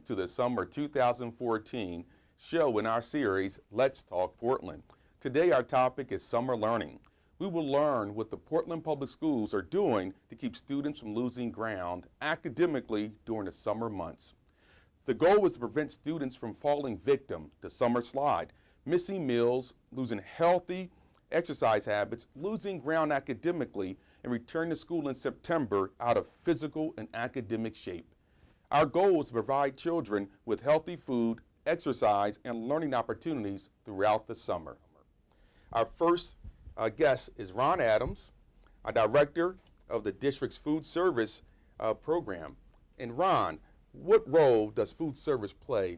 welcome to the summer 2014 show in our series, Let's Talk Portland. Today our topic is summer learning. We will learn what the Portland Public Schools are doing to keep students from losing ground academically during the summer months. The goal is to prevent students from falling victim to summer slide, missing meals, losing healthy exercise habits, losing ground academically, and return to school in September out of physical and academic shape. Our goal is to provide children with healthy food, exercise, and learning opportunities throughout the summer. Our first guest is Ron Adams, a director of the district's food service program. And Ron, what role does food service play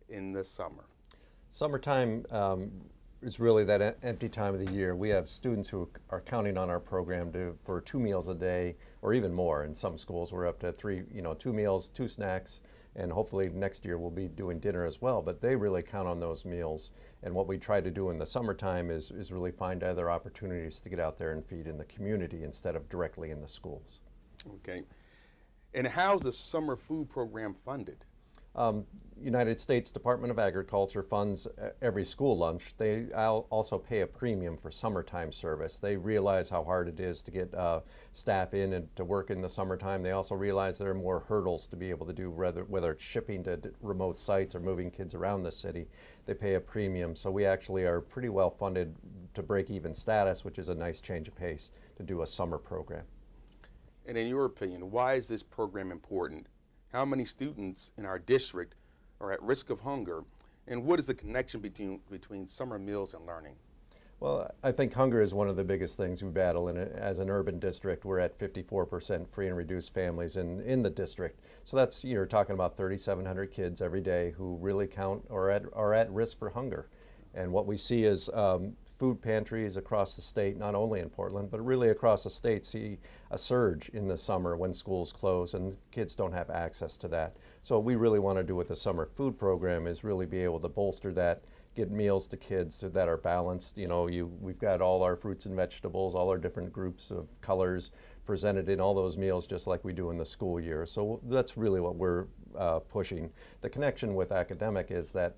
in the summer? Summertime is really that empty time of the year. We have students who are counting on our program for 2 meals a day, or even more. In some schools, we're up to 2 meals, 2 snacks, and hopefully next year we'll be doing dinner as well. But they really count on those meals. And what we try to do in the summertime is really find other opportunities to get out there and feed in the community instead of directly in the schools. Okay. And how's the summer food program funded? United States Department of Agriculture funds every school lunch. They also pay a premium for summertime service. They realize how hard it is to get staff in and to work in the summertime. They also realize there are more hurdles to be able to do, whether it's shipping to remote sites or moving kids around the city. They pay a premium. So we actually are pretty well funded to break-even status, which is a nice change of pace to do a summer program. And in your opinion, why is this program important? How many students in our district are at risk of hunger, and what is the connection between summer meals and learning? Well, I think hunger is one of the biggest things we battle, and as an urban district, we're at 54% free and reduced families in the district. So that's, you're talking about 3,700 kids every day who really are at risk for hunger. And what we see is food pantries across the state, not only in Portland, but really across the state, see a surge in the summer when schools close and kids don't have access to that. So what we really want to do with the summer food program is really be able to bolster that, get meals to kids that are balanced. We've got all our fruits and vegetables, all our different groups of colors presented in all those meals just like we do in the school year. So that's really what we're pushing. The connection with academic is that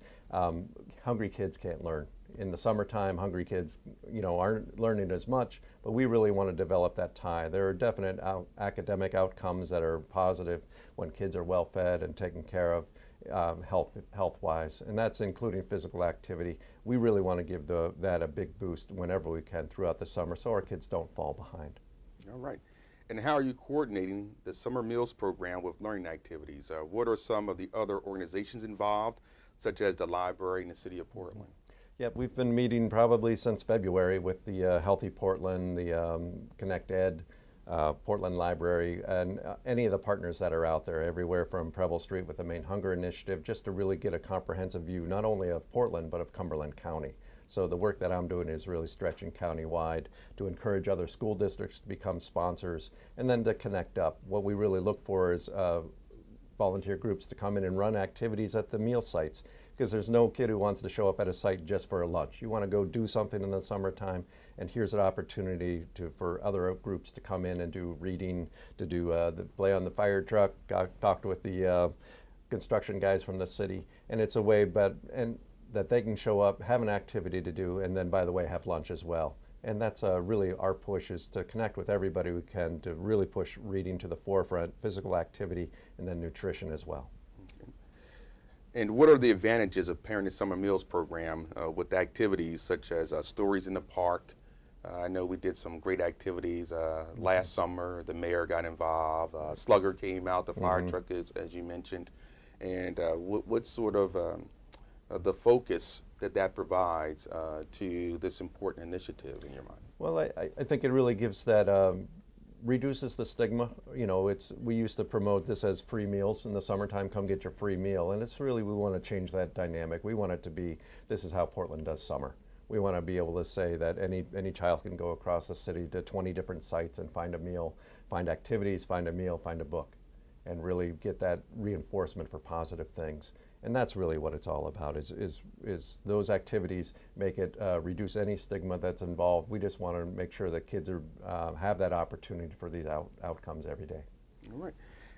hungry kids can't learn. In the summertime, hungry kids, aren't learning as much, but we really want to develop that tie. There are definite academic outcomes that are positive when kids are well fed and taken care of health-wise, and that's including physical activity. We really want to give that a big boost whenever we can throughout the summer so our kids don't fall behind. All right. And how are you coordinating the summer meals program with learning activities? What are some of the other organizations involved, such as the library in the city of Portland? Yep, we've been meeting probably since February with the Healthy Portland, the Connect Ed, Portland Library, and any of the partners that are out there, everywhere from Preble Street with the Maine Hunger Initiative, just to really get a comprehensive view not only of Portland but of Cumberland County. So the work that I'm doing is really stretching county-wide to encourage other school districts to become sponsors and then to connect up. What we really look for is volunteer groups to come in and run activities at the meal sites, because there's no kid who wants to show up at a site just for a lunch. You want to go do something in the summertime, and here's an opportunity for other groups to come in and do reading, to do play on the fire truck, talk with the construction guys from the city, and it's a way that they can show up, have an activity to do, and then, by the way, have lunch as well. And that's really our push, is to connect with everybody we can to really push reading to the forefront, physical activity, and then nutrition as well. Okay. And what are the advantages of pairing the summer meals program with activities such as Stories in the Park? I know we did some great activities last summer. The mayor got involved. Slugger came out, the fire truck, as you mentioned. And what's sort of the focus that provides to this important initiative in your mind? Well, I think it really gives that, reduces the stigma. We used to promote this as free meals in the summertime, come get your free meal, and it's really, we want to change that dynamic. We want it to be, this is how Portland does summer. We want to be able to say that any child can go across the city to 20 different sites and find a meal, find activities, find a meal, find a book, and really get that reinforcement for positive things. And that's really what it's all about, is those activities make it reduce any stigma that's involved. We just want to make sure that kids have that opportunity for these outcomes every day. All right.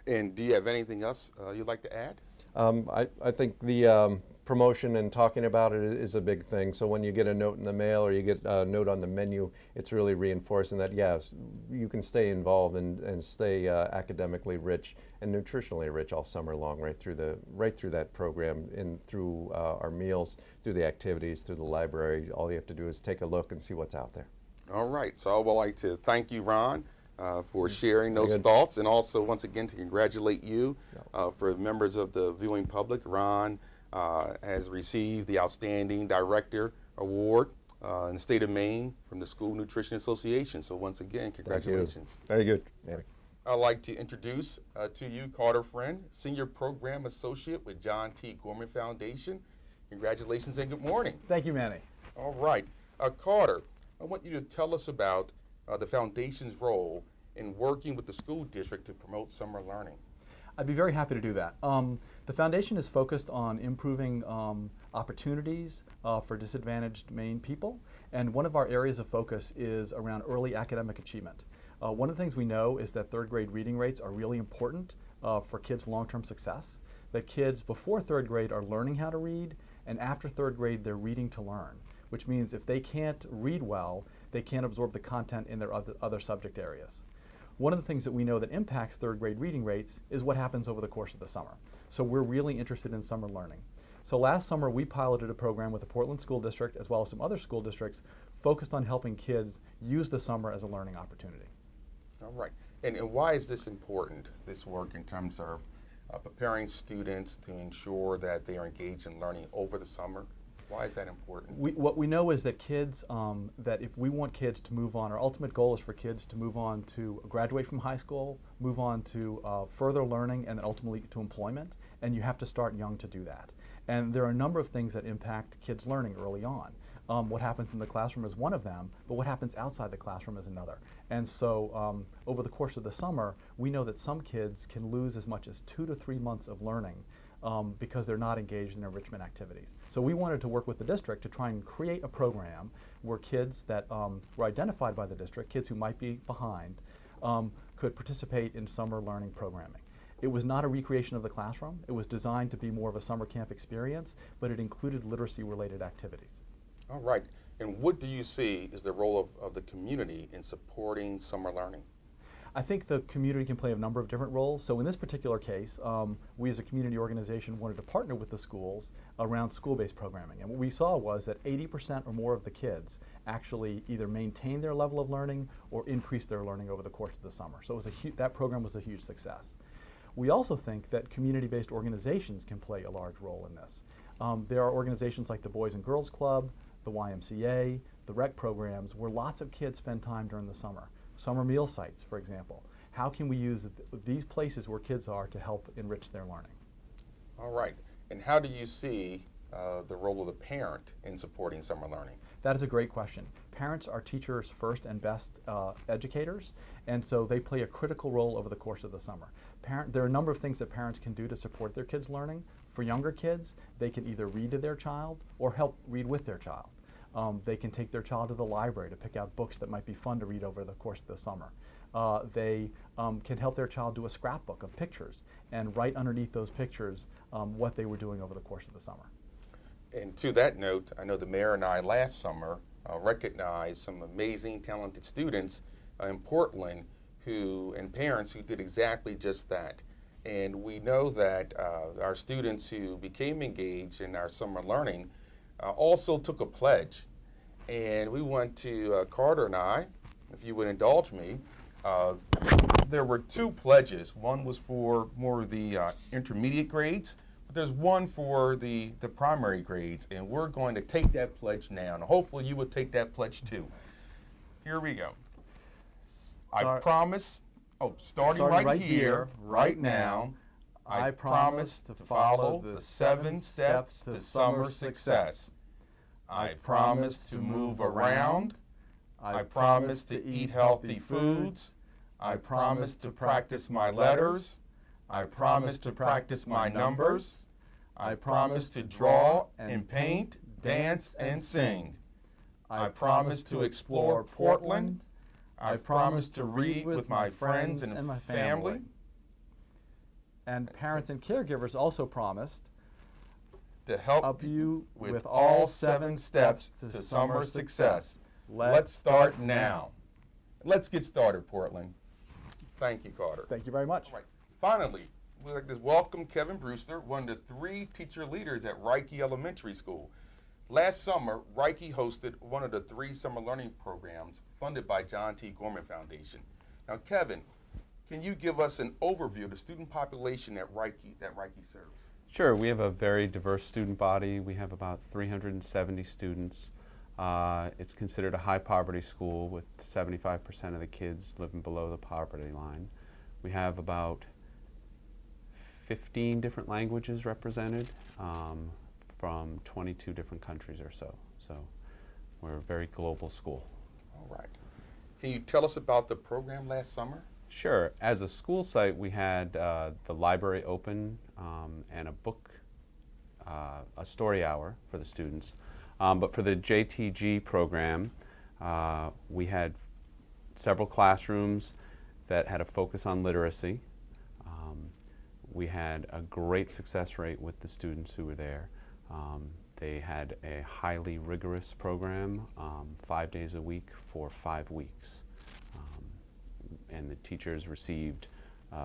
And do you have anything else you'd like to add? I think the promotion and talking about it is a big thing. So when you get a note in the mail or you get a note on the menu, it's really reinforcing that, yes, you can stay involved and stay academically rich and nutritionally rich all summer long, right through that program, and through our meals, through the activities, through the library. All you have to do is take a look and see what's out there. All right, so I would like to thank you, Ron, for sharing those thoughts, and also once again to congratulate you for members of the viewing public. Ron has received the Outstanding Director Award in the state of Maine from the School Nutrition Association. So once again, congratulations. Very good. I'd like to introduce to you Carter Friend, Senior Program Associate with John T. Gorman Foundation. Congratulations and good morning. Thank you, Manny. All right. Carter, I want you to tell us about the Foundation's role in working with the school district to promote summer learning. I'd be very happy to do that. The Foundation is focused on improving opportunities for disadvantaged Maine people, and one of our areas of focus is around early academic achievement. One of the things we know is that third grade reading rates are really important for kids' long-term success, that kids before third grade are learning how to read, and after third grade they're reading to learn, which means if they can't read well, they can't absorb the content in their other subject areas. One of the things that we know that impacts third grade reading rates is what happens over the course of the summer. So we're really interested in summer learning. So last summer we piloted a program with the Portland School District as well as some other school districts focused on helping kids use the summer as a learning opportunity. All right. And why is this important, this work, in terms of preparing students to ensure that they are engaged in learning over the summer? Why is that important? What we know is that kids, that if we want kids to move on, our ultimate goal is for kids to move on to graduate from high school, move on to further learning, and then ultimately to employment, and you have to start young to do that. And there are a number of things that impact kids' learning early on. What happens in the classroom is one of them, but what happens outside the classroom is another. And so over the course of the summer, we know that some kids can lose as much as 2 to 3 months of learning because they're not engaged in enrichment activities. So we wanted to work with the district to try and create a program where kids that were identified by the district, kids who might be behind, could participate in summer learning programming. It was not a recreation of the classroom. It was designed to be more of a summer camp experience, but it included literacy-related activities. All right. And what do you see is the role of the community in supporting summer learning? I think the community can play a number of different roles. So in this particular case, we as a community organization wanted to partner with the schools around school-based programming. And what we saw was that 80% or more of the kids actually either maintained their level of learning or increased their learning over the course of the summer. So it was that program was a huge success. We also think that community-based organizations can play a large role in this. There are organizations like the Boys and Girls Club, the YMCA, the rec programs, where lots of kids spend time during the summer. Summer meal sites, for example. How can we use these places where kids are to help enrich their learning? All right. And how do you see the role of the parent in supporting summer learning? That is a great question. Parents are teachers' first and best educators, and so they play a critical role over the course of the summer. There are a number of things that parents can do to support their kids' learning. For younger kids, they can either read to their child or help read with their child. They can take their child to the library to pick out books that might be fun to read over the course of the summer. They can help their child do a scrapbook of pictures and write underneath those pictures what they were doing over the course of the summer. And to that note, I know the mayor and I last summer recognized some amazing, talented students in Portland and parents who did exactly just that. And we know that our students who became engaged in our summer learning also took a pledge. And we went to, Carter and I, if you would indulge me, there were 2 pledges. One was for more of the intermediate grades, but there's one for the primary grades. And we're going to take that pledge now. And hopefully you would take that pledge too. Here we go. I promise, starting right here, right now, I promise to follow the 7 steps to summer success. I promise to move around. I promise to eat healthy foods. I promise to practice my letters. I promise to practice my numbers. I promise to draw and paint, dance and sing. I promise to explore Portland. I promise to read with my friends and my family. And parents and caregivers also promised To help you with all 7 steps to summer success. Let's start now. Let's get started, Portland. Thank you, Carter. Thank you very much. All right. Finally, we'd like to welcome Kevin Brewster, one of the 3 teacher leaders at Reiki Elementary School. Last summer, Reiki hosted one of the 3 summer learning programs funded by John T. Gorman Foundation. Now, Kevin, can you give us an overview of the student population that Reiki serves? Sure, we have a very diverse student body. We have about 370 students. It's considered a high poverty school with 75% of the kids living below the poverty line. We have about 15 different languages represented from 22 different countries or so. So we're a very global school. All right. Can you tell us about the program last summer? Sure. As a school site, we had the library open and a story hour for the students. But for the JTG program, we had several classrooms that had a focus on literacy. We had a great success rate with the students who were there. They had a highly rigorous program, 5 days a week for 5 weeks. And the teachers received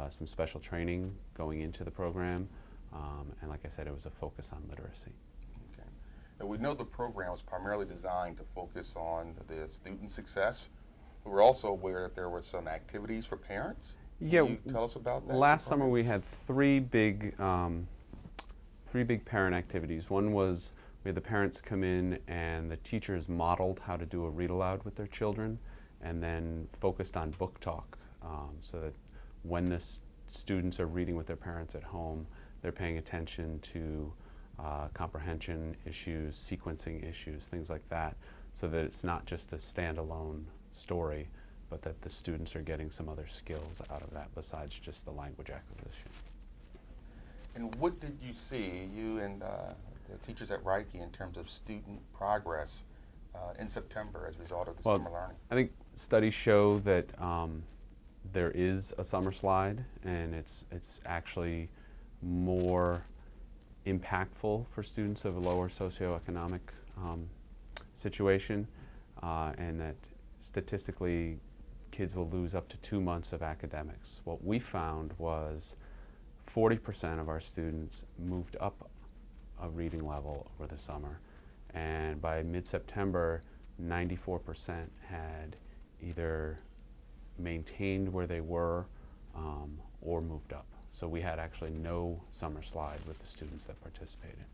some special training going into the program. And like I said, it was a focus on literacy. Okay. And we know the program was primarily designed to focus on the student success. We were also aware that there were some activities for parents. Yeah, Can you tell us about that? last summer we had three big parent activities. One was we had the parents come in and the teachers modeled how to do a read aloud with their children, and then focused on book talk, so that when the students are reading with their parents at home, they're paying attention to comprehension issues, sequencing issues, things like that, so that it's not just a standalone story, but that the students are getting some other skills out of that besides just the language acquisition. And what did you see, you and the teachers at Reiki, in terms of student progress in September as a result of the summer learning? I think studies show that there is a summer slide, and it's actually more impactful for students of a lower socioeconomic situation, and that statistically kids will lose up to 2 months of academics. What we found was 40% of our students moved up a reading level over the summer, and by mid-September 94% had either maintained where they were or moved up. So we had actually no summer slide with the students that participated.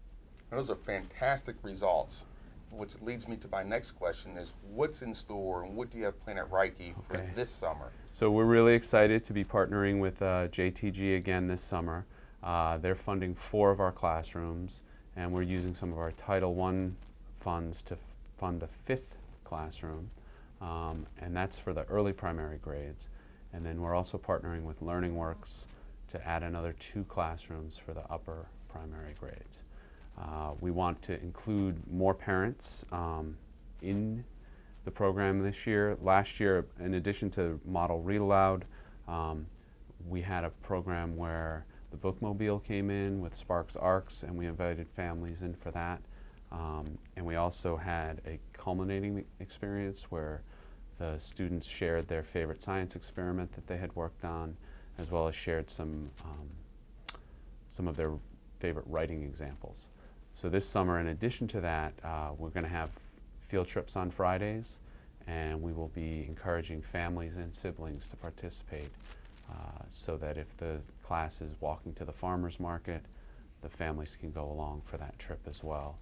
Those are fantastic results, which leads me to my next question is, what's in store and what do you have planned at Reiki for this summer? So we're really excited to be partnering with JTG again this summer. They're funding 4 of our classrooms, and we're using some of our Title I funds to fund a 5th classroom, and that's for the early primary grades. And then we're also partnering with LearningWorks to add another 2 classrooms for the upper primary grades. We want to include more parents in the program this year. Last year, in addition to Model Read Aloud, we had a program where the bookmobile came in with Sparks Arcs, and we invited families in for that. And we also had a culminating experience where the students shared their favorite science experiment that they had worked on, as well as shared some of their favorite writing examples. So this summer, in addition to that, we're going to have field trips on Fridays, and we will be encouraging families and siblings to participate, so that if the class is walking to the farmer's market, the families can go along for that trip as well.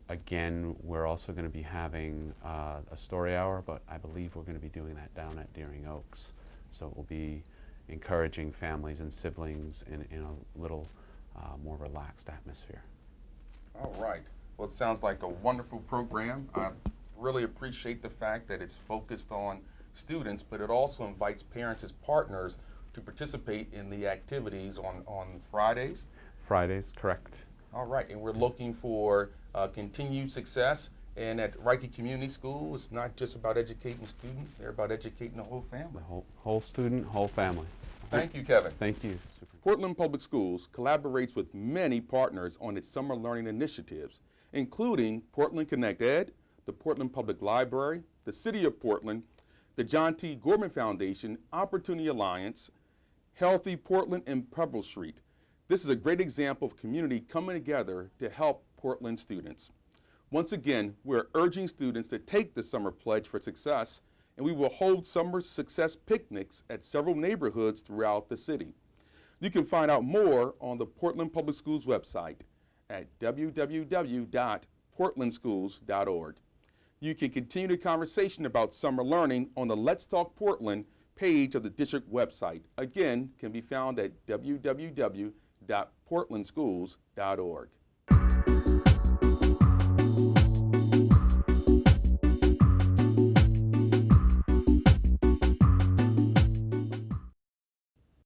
Again, we're also going to be having a story hour, but I believe we're going to be doing that down at Deering Oaks. So we'll be encouraging families and siblings in a little more relaxed atmosphere. All right. Well, it sounds like a wonderful program. I really appreciate the fact that it's focused on students, but it also invites parents as partners to participate in the activities on Fridays. Fridays, correct. All right, and we're looking for continued success. And at Reiki Community School, it's not just about educating students, they're about educating the whole family. The whole student, whole family. Thank you, Kevin. Thank you. Portland Public Schools collaborates with many partners on its summer learning initiatives, including Portland Connect Ed, the Portland Public Library, the City of Portland, the John T. Gorman Foundation, Opportunity Alliance, Healthy Portland, and Pebble Street. This is a great example of community coming together to help Portland students. Once again, we're urging students to take the Summer Pledge for Success, and we will hold summer success picnics at several neighborhoods throughout the city. You can find out more on the Portland Public Schools website at www.portlandschools.org. You can continue the conversation about summer learning on the Let's Talk Portland page of the district website. Again, can be found at www.portlandschools.org.